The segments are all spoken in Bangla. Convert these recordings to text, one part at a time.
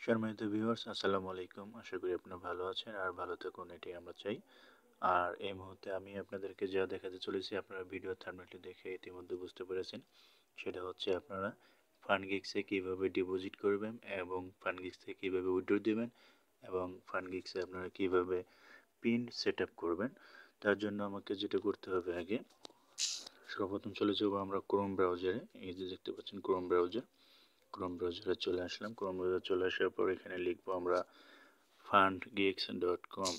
সম্মানিত ভিউয়ার্স, আসসালামু আলাইকুম। আশা করি আপনারা ভালো আছেন আর ভালো থাকুন, এটাই আমরা চাই। আর এই মুহূর্তে আমি আপনাদেরকে যা দেখাতে চলেছি, আপনারা ভিডিও থাম্বনেলটি দেখে ইতিমধ্যে বুঝতে পেরেছেন। সেটা হচ্ছে আপনারা ফান্ডগিক্সে কীভাবে ডিপোজিট করবেন এবং ফান্ডগিক্স থেকে কীভাবে উইথড্র দিবেন এবং ফান্ডগিক্সে আপনারা কীভাবে পিন সেট আপ করবেন। তার জন্য আমাকে যেটা করতে হবে, আগে সর্বপ্রথম চলে যাবো আমরা ক্রোম ব্রাউজারে। এই যে দেখতে পাচ্ছেন ক্রোম ব্রাউজারে চলে আসলাম। ক্রোম ব্রাউজারে চলে আসার পর এখানে লিখবো আমরা fundgeeks.com।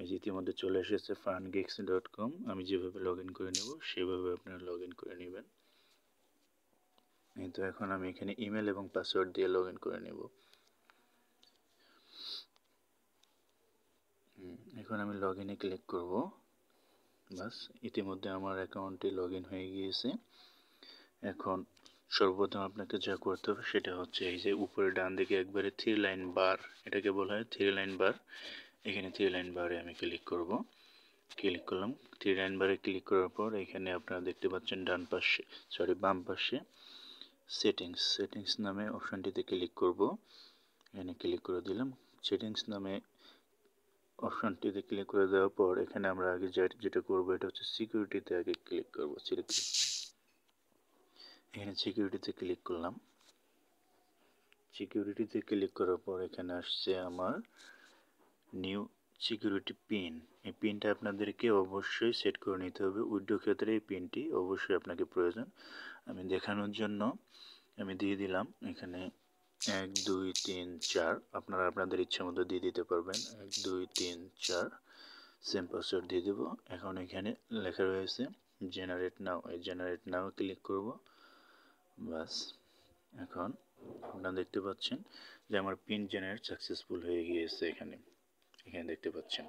এই যে ইতিমধ্যে চলে এসেছে fundgeeks.com। আমি যেভাবে লগ ইন করে নেব সেভাবে আপনারা লগ ইন করে নেবেন। এই তো এখন আমি এখানে ইমেল এবং পাসওয়ার্ড দিয়ে লগ ইন করে নেব। এখন আমি লগ ইনে ক্লিক করব। বাস, ইতিমধ্যে আমার অ্যাকাউন্টটি লগ ইন হয়ে গিয়েছে। এখন সর্বপ্রথম আপনাকে যা করতে হবে সেটা হচ্ছে এই যে উপরে ডান দিকে একবারে থ্রি লাইন বার, এটাকে বলা হয় থ্রি লাইন বার। এখানে থ্রি লাইন বারে আমি ক্লিক করলাম। থ্রি লাইন বারে ক্লিক করার পর এখানে আপনারা দেখতে পাচ্ছেন বাম পাশে সেটিংস নামে অপশনটিতে ক্লিক করব। এখানে ক্লিক করে দিলাম। সেটিংস নামে অপশনটিতে ক্লিক করে দেওয়ার পর এখানে আমরা আগে যেটা করব এটা হচ্ছে সিকিউরিটিতে আগে ক্লিক করব। এখানে সিকিউরিটিতে ক্লিক করলাম। সিকিউরিটিতে ক্লিক করার পর এখানে আসছে আমার নিউ সিকিউরিটি পিন। এই পিনটা আপনাদেরকে অবশ্যই সেট করে নিতে হবে। উইথড্র ক্ষেত্রে এই পিনটি অবশ্যই আপনাকে প্রয়োজন। আমি দেখানোর জন্য আমি দিয়ে দিলাম এখানে 1 2 3 4। আপনারা আপনাদের ইচ্ছা মতো দিয়ে দিতে পারবেন। 1 2 3 4 সেম পাসওয়ার্ড দিয়ে দেব। এখন এখানে লেখা রয়েছে জেনারেট নাও, এই জেনারেট নাও ক্লিক করব। বাস, এখন আপনারা দেখতে পাচ্ছেন যে আমার পিন জেনারেট সাকসেসফুল হয়ে গিয়েছে। এখানে দেখতে পাচ্ছেন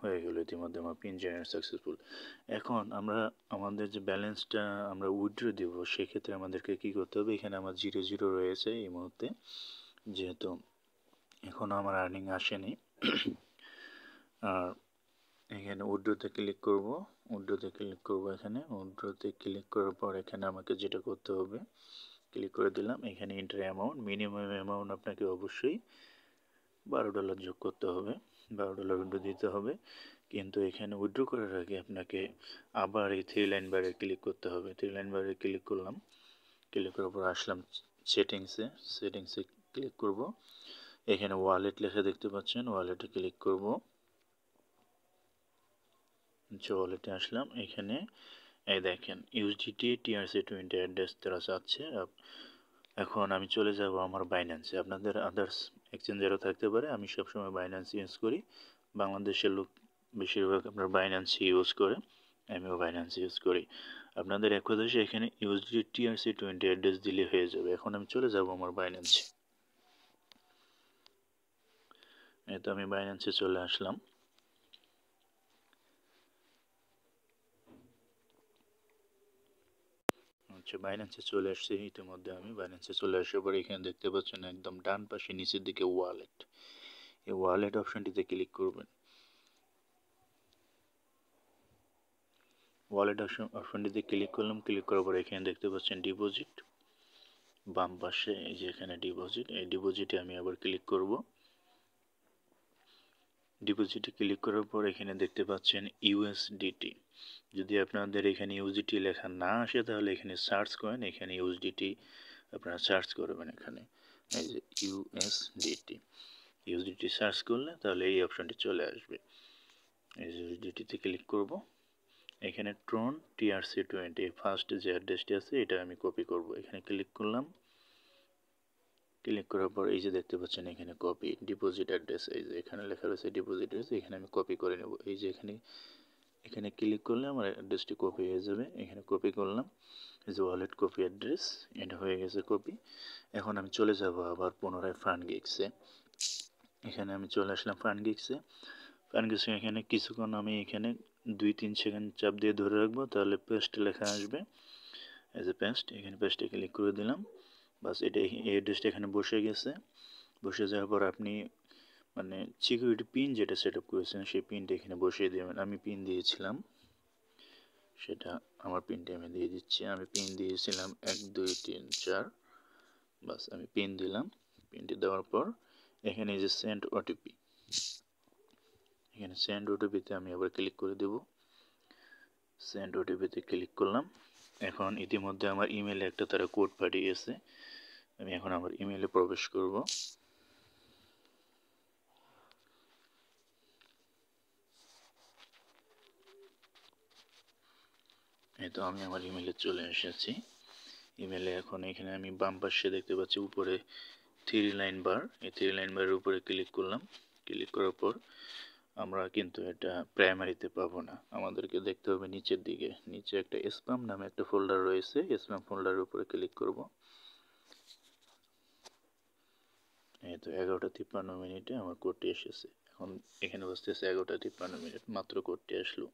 হয়ে গেল ইতিমধ্যে আমার পিন জেনারেট সাকসেসফুল। এখন আমরা আমাদের যে ব্যালেন্সটা আমরা উইথড্র দেব সেক্ষেত্রে আমাদেরকে কি করতে হবে, এখানে আমার 0 রয়েছে এই মুহূর্তে, যেহেতু এখনও আমার আর্নিং আসেনি। আর এখানে উইথড্রতে ক্লিক করব। এখানে উইথড্রতে ক্লিক করার পর এখানে আমাকে যেটা করতে হবে ক্লিক করে দিলাম। এখানে এন্টার অ্যামাউন্ট, মিনিমাম অ্যামাউন্ট আপনাকে অবশ্যই $12 যোগ করতে হবে। $12 উইথড্র দিতে হবে। কিন্তু এখানে উইথড্র করার আগে আপনাকে আবার এই থ্রি লাইন বারে ক্লিক করতে হবে। থ্রি লাইন বারে ক্লিক করলাম। ক্লিক করার পর আসলাম সেটিংসে ক্লিক করব। এখানে ওয়ালেট লেখা দেখতে পাচ্ছেন, ওয়ালেটে ক্লিক করব। ওয়ালেটে আসলাম। এখানে এই দেখেন ইউএসডিটি TRC20 অ্যাড্রেস তারা চাচ্ছে। এখন আমি চলে যাব আমার বাইন্যান্সে। আপনাদের আদার্স এক্সচেঞ্জারও থাকতে পারে, আমি সবসময় বাইন্যান্স ইউজ করি। বাংলাদেশের লোক বেশিরভাগ আপনার বাইন্যান্স ইউজ করে, আমিও বাইন্যান্স ইউজ করি। আপনাদের এক দেশে এখানে ইউএসডিটি TRC20 অ্যাড্রেস দিলে হয়ে যাবে। এখন আমি চলে যাব আমার বাইন্যান্সে। এই তো আমি বাইন্যান্সে চলে আসলাম। বাইন্যান্সে চলে আসছে। ইতিমধ্যে আমি বাইন্যান্সে চলে আসার পর এখানে দেখতে পাচ্ছেন একদম ডান পাশে নিচের দিকে ওয়ালেট, এই ওয়ালেট অপশনটিতে ক্লিক করবেন। ওয়ালেট অপশনটিতে ক্লিক করলাম। ক্লিক করার পর এখানে দেখতে পাচ্ছেন ডিপোজিট, বাম পাশে এই যে এখানে ডিপোজিট, এই ডিপোজিটে আমি আবার ক্লিক করব। ডিপোজিটে ক্লিক করার পর এখানে দেখতে পাচ্ছেন ইউএসডিটি। যদি আপনাদের এখানে ইউএসডিটি লেখা না আসে তাহলে এখানে সার্চ করেন, এখানে ইউএসডিটি আপনারা সার্চ করবেন। এখানে এই যে ইউএসডিটি সার্চ করলে তাহলে এই অপশনটি চলে আসবে। এই যে ইউএসডিটিতে ক্লিক করব। এখানে ট্রন TRC20 ফার্স্ট যে অ্যাড্রেসটি আছে এটা আমি কপি করব। এখানে ক্লিক করলাম। ক্লিক করার পর এই যে দেখতে পাচ্ছেন এখানে কপি ডিপোজিট অ্যাড্রেস, এই যে এখানে লেখা রয়েছে ডিপোজিট অ্যাড্রেস, এখানে আমি কপি করে নেব। এই যে এখানে ক্লিক করলে আমার অ্যাড্রেসটি কপি হয়ে যাবে। এখানে কপি করলাম। এই যে ওয়ালেট কপি অ্যাড্রেস, এটা হয়ে গেছে কপি। এখন আমি চলে যাব আবার পুনরায় ফান্ডগিক্সে। এখানে আমি চলে আসলাম ফান্ডগিক্সে। এখানে কিছুক্ষণ আমি এখানে 2-3 সেকেন্ড চাপ দিয়ে ধরে রাখবো, তাহলে পেস্ট লেখা আসবে। এই যে পেস্ট, এখানে পেস্টে ক্লিক করে দিলাম। বাস, এটা এই অ্যাড্রেসটা এখানে বসে গেছে। বসে যাওয়ার পর আপনি মানে সিকিউরিটি পিন যেটা সেট আপ করেছেন সেই পিনটা এখানে বসিয়ে দেবেন। আমি পিন দিয়েছিলাম, সেটা আমার পিনটা আমি দিয়ে দিচ্ছি। আমি পিন দিয়েছিলাম 1 2 3 4। বাস আমি পিন দিলাম। পিনটি দেওয়ার পর এখানে এই যে সেন্ড ওটিপি, এখানে সেন্ড ওটিপিতে আমি আবার ক্লিক করে দেব। সেন্ড ওটিপিতে ক্লিক করলাম। এখন ইতিমধ্যে আমার ইমেলে একটা তারা কোড পাঠিয়েছে। আমি এখন আমার ইমেলে প্রবেশ করব। এই তো আমি আমার ইমেলে চলে এসেছি। ইমেলে এখন এখানে আমি বাম পাশে দেখতে পাচ্ছি উপরে 3 লাইন বার, এই 3 লাইন বারের উপরে ক্লিক করলাম। ক্লিক করার পর আমরা কিন্তু এটা প্রাইমারিতে পাবো না, আমাদেরকে দেখতে হবে নিচের দিকে। নিচে একটা স্প্যাম নামে একটা ফোল্ডার রয়েছে, স্প্যাম ফোল্ডারের উপরে ক্লিক করব। এই তো 11:53 আমার কোডটি এসেছে। এখন এখানে বসতেছে 11:53, মাত্র কোডটি আসলো।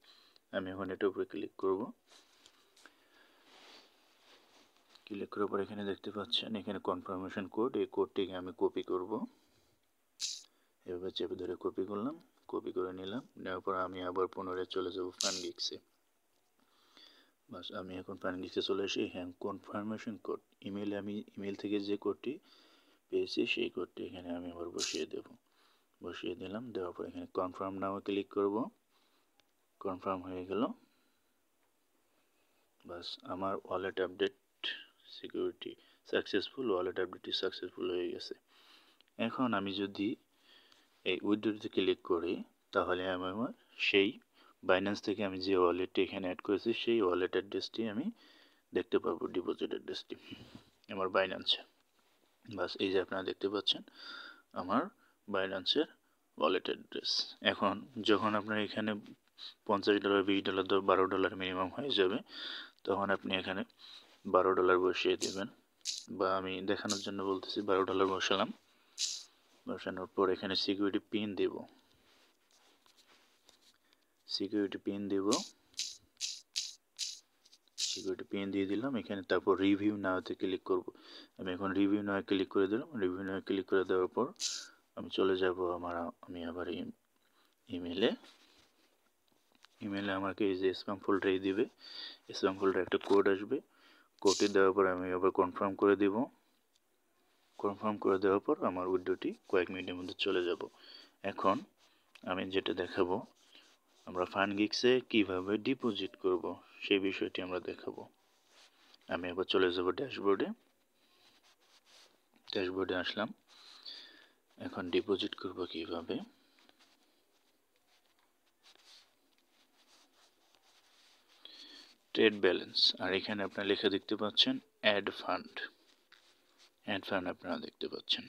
আমি এখন এটার উপরে ক্লিক করব। ক্লিক করার পর এখানে দেখতে পাচ্ছেন এখানে কনফার্মেশন কোড, এই কোডটিকে আমি কপি করব। এভাবে চেপে ধরে কপি করলাম, কপি করে নিলাম। নেওয়ার পর আমি আবার পুনরায় চলে যাব ফানগিক্সে। বাস আমি এখন ফানগিক্সে চলে এসে হ্যাঁ কনফার্মেশন কোড ইমেলে, আমি ইমেল থেকে যে কোডটি পেয়েছি সেই কোডটি এখানে আমি আবার বসিয়ে দেব। বসিয়ে দিলাম। দেওয়ার পর এখানে কনফার্ম নাও ক্লিক করব। কনফার্ম হয়ে গেল। বাস আমার wallet update security successful, wallet আপডেটটি সাকসেসফুল হয়ে গেছে। এখন আমি যদি এই উইথড্রতে ক্লিক করি তাহলে আমি আমার সেই বাইন্যান্স থেকে আমি যে ওয়ালেটটি এখানে অ্যাড করেছি সেই ওয়ালেট অ্যাড্রেসটি আমি দেখতে পারবো, ডিপোজিট অ্যাড্রেসটি আমার বাইন্যান্সে। বাস এই যে আপনারা দেখতে পাচ্ছেন আমার বাইন্যান্সের ওয়ালেট অ্যাড্রেস। এখন যখন আপনার এখানে $50, $20, $12 মিনিমাম হয়ে যাবে তখন আপনি এখানে $12 বসিয়ে দেবেন, বা আমি দেখানোর জন্য বলতেছি $12 বসালাম। বসানোর পর এখানে সিকিউরিটি পিন দেব, সিকিউরিটি পিন দিয়ে দিলাম এখানে। তারপর রিভিউ নাওতে ক্লিক করব। আমি এখন রিভিউ নাও ক্লিক করে দিলাম। রিভিউ নাও ক্লিক করে দেওয়ার পর আমি চলে যাব আমি আবার ইমেলে আমাকে এই যে স্প্যাম ফোল্ডারে দিবে, স্প্যাম ফোল্ডারে একটা কোড আসবে। কোডটি দেওয়ার পর আমি আবার কনফার্ম করে দেব। কনফার্ম করে দেওয়ার পর আমার উইন্ডোটি কয়েক মিনিটের মধ্যে চলে যাব। এখন আমি যেটা দেখাবো আমরা ফানগিক্সে কিভাবে ডিপোজিট করব সেই বিষয়টি আমরা দেখাবো। আমি আবার চলে যাব ড্যাশবোর্ডে আসলাম। এখন ডিপোজিট করব কিভাবে, ট্রেড ব্যালেন্স, আর এখানে আপনারা লেখা দেখতে পাচ্ছেন অ্যাড ফান্ড আপনারা দেখতে পাচ্ছেন।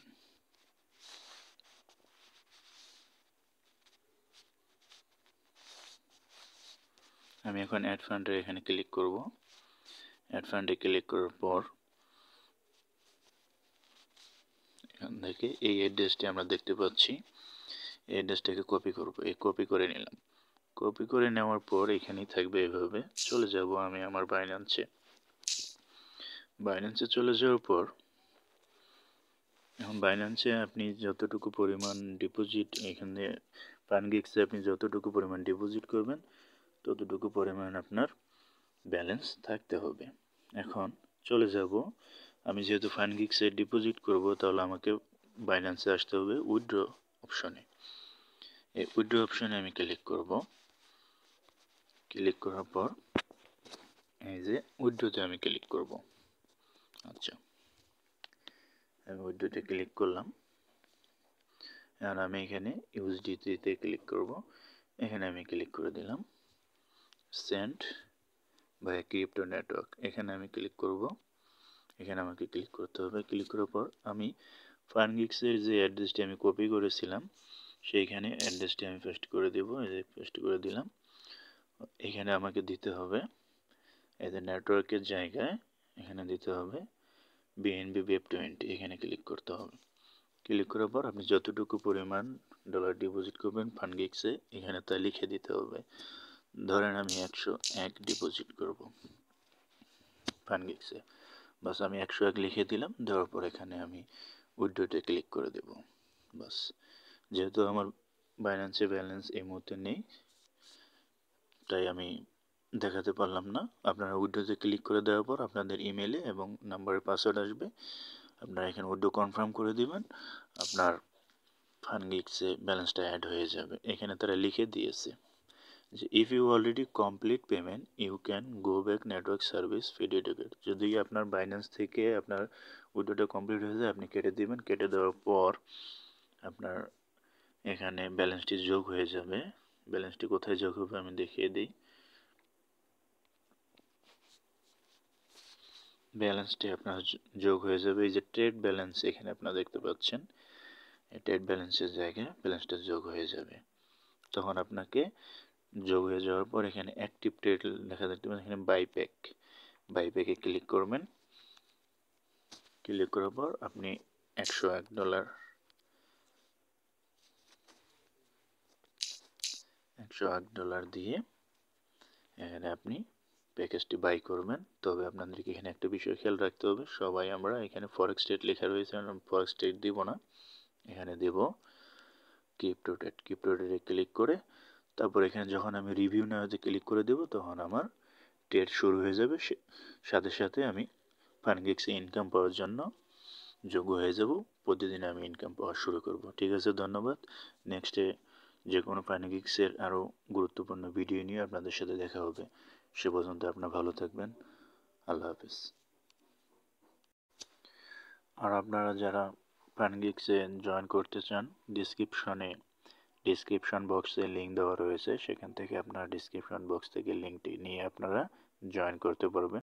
আমি এখন অ্যাড ফান্ডে এখানে ক্লিক করব। অ্যাড ফান্ডে ক্লিক করার পর এখান থেকে এই অ্যাড্রেসটি আমরা দেখতে পাচ্ছি, এই অ্যাড্রেসটাকে কপি করব। এই কপি করে নিলাম। কপি করে নেওয়ার পর এখানেই থাকবে, এভাবে চলে যাব আমি আমার বাইন্যান্সে চলে যাওয়ার পর এখন বাইন্যান্সে আপনি যতটুকু পরিমাণ ডিপোজিট, এখানে ফানগিক্সে আপনি যতটুকু পরিমাণ ডিপোজিট করবেন ততটুকু পরিমাণ আপনার ব্যালেন্স থাকতে হবে। এখন চলে যাব, আমি যেহেতু ফানগিক্সে ডিপোজিট করব তাহলে আমাকে বাইন্যান্সে আসতে হবে উইথড্র অপশনে। এই উইথড্র অপশনে আমি ক্লিক করব। ক্লিক করার পর এই যে উইথড্রতে আমি ক্লিক করব। আচ্ছা, আমি উইথড্রতে ক্লিক করলাম। আর আমি এখানে ইউএসডিতে ক্লিক করব। এখানে আমি ক্লিক করে দিলাম সেন্ড বাই ক্রিপ্টো নেটওয়ার্ক, এখানে আমি ক্লিক করব। এখানে আমাকে ক্লিক করতে হবে। ক্লিক করার পর আমি ফানগিক্সের যে অ্যাড্রেসটি আমি কপি করেছিলাম সেইখানে অ্যাড্রেসটি আমি পেস্ট করে দেব। এই যে পেস্ট করে দিলাম। এখানে আমাকে দিতে হবে এই যে নেটওয়ার্কের জায়গায় এখানে দিতে হবে বিএনবি ওয়েব20, এখানে ক্লিক করতে হবে। ক্লিক করার পর আপনি যতটুকু পরিমাণ ডলার ডিপোজিট করবেন ফানগিক্সে এখানে তা লিখে দিতে হবে। ধরেন আমি 101 ডিপোজিট করব ফানগিক্সে। বাস আমি 101 লিখে দিলাম। দেওয়ার পর এখানে আমি উইথড্রতে ক্লিক করে দেব। বাস যেহেতু আমার বাইন্যান্সে ব্যালেন্স এই মুহূর্তে নেই তাই আমি দেখাতে পারলাম না। আপনারা উইথড্রতে ক্লিক করে দেওয়ার পর আপনাদের ইমেলে এবং নাম্বারের পাসওয়ার্ড আসবে, আপনারা এখানে উইথড্র কনফার্ম করে দিবেন, আপনার ফানগিক্সে ব্যালেন্সটা অ্যাড হয়ে যাবে। এখানে তারা লিখে দিয়েছে যে if you already complete payment you can go back network service fee deduct. যদি আপনার বাইন্যান্স থেকে আপনার উইথড্রটা কমপ্লিট হয়ে যায় আপনি কেটে দিবেন, কেটে দেওয়ার পর আপনার এখানে ব্যালেন্সটি যোগ হয়ে যাবে। ব্যালেন্সটি কোথায় যোগ হবে আমি দেখিয়ে দিই। ব্যালেন্সটি আপনার যোগ হয়ে যাবে, এই যে ট্রেড ব্যালেন্স এখানে আপনারা দেখতে পাচ্ছেন, এই ট্রেড ব্যালেন্সের জায়গায় ব্যালেন্সটা যোগ হয়ে যাবে। তখন আপনাকে যোগ হয়ে যাওয়ার পর এখানে অ্যাক্টিভ ট্রেড লেখা দেখতে পাবেন, এখানে বাইপ্যাকে ক্লিক করবেন। ক্লিক করার পর আপনি $101 দিয়ে এখানে আপনি প্যাকেজটি বাই করবেন। তবে আপনাদেরকে এখানে একটা বিষয় খেয়াল রাখতে হবে, সবাই আমরা এখানে ফরেক্স ট্রেড লেখা রয়েছে, ফরেক্স ট্রেড দিব না, এখানে দেব ক্রিপ্টো ট্রেডে ক্লিক করে তারপর এখানে যখন আমি রিভিউ নাওতে ক্লিক করে দেব তখন আমার ট্রেড শুরু হয়ে যাবে। সাথে সাথে আমি ফানগিক্সে ইনকাম পাওয়ার জন্য যোগ্য হয়ে যাব, প্রতিদিন আমি ইনকাম পাওয়া শুরু করব। ঠিক আছে, ধন্যবাদ। নেক্সটে যে কোনো ফানগিক্সের আরও গুরুত্বপূর্ণ ভিডিও নিয়ে আপনাদের সাথে দেখা হবে। সে পর্যন্ত আপনারা ভালো থাকবেন। আল্লাহ হাফেজ। আর আপনারা যারা ফানগিক্সে জয়েন করতে চান, ডিসক্রিপশন বক্সে লিঙ্ক দেওয়া রয়েছে, সেখান থেকে আপনারা ডিসক্রিপশন বক্স থেকে লিঙ্কটি নিয়ে আপনারা জয়েন করতে পারবেন।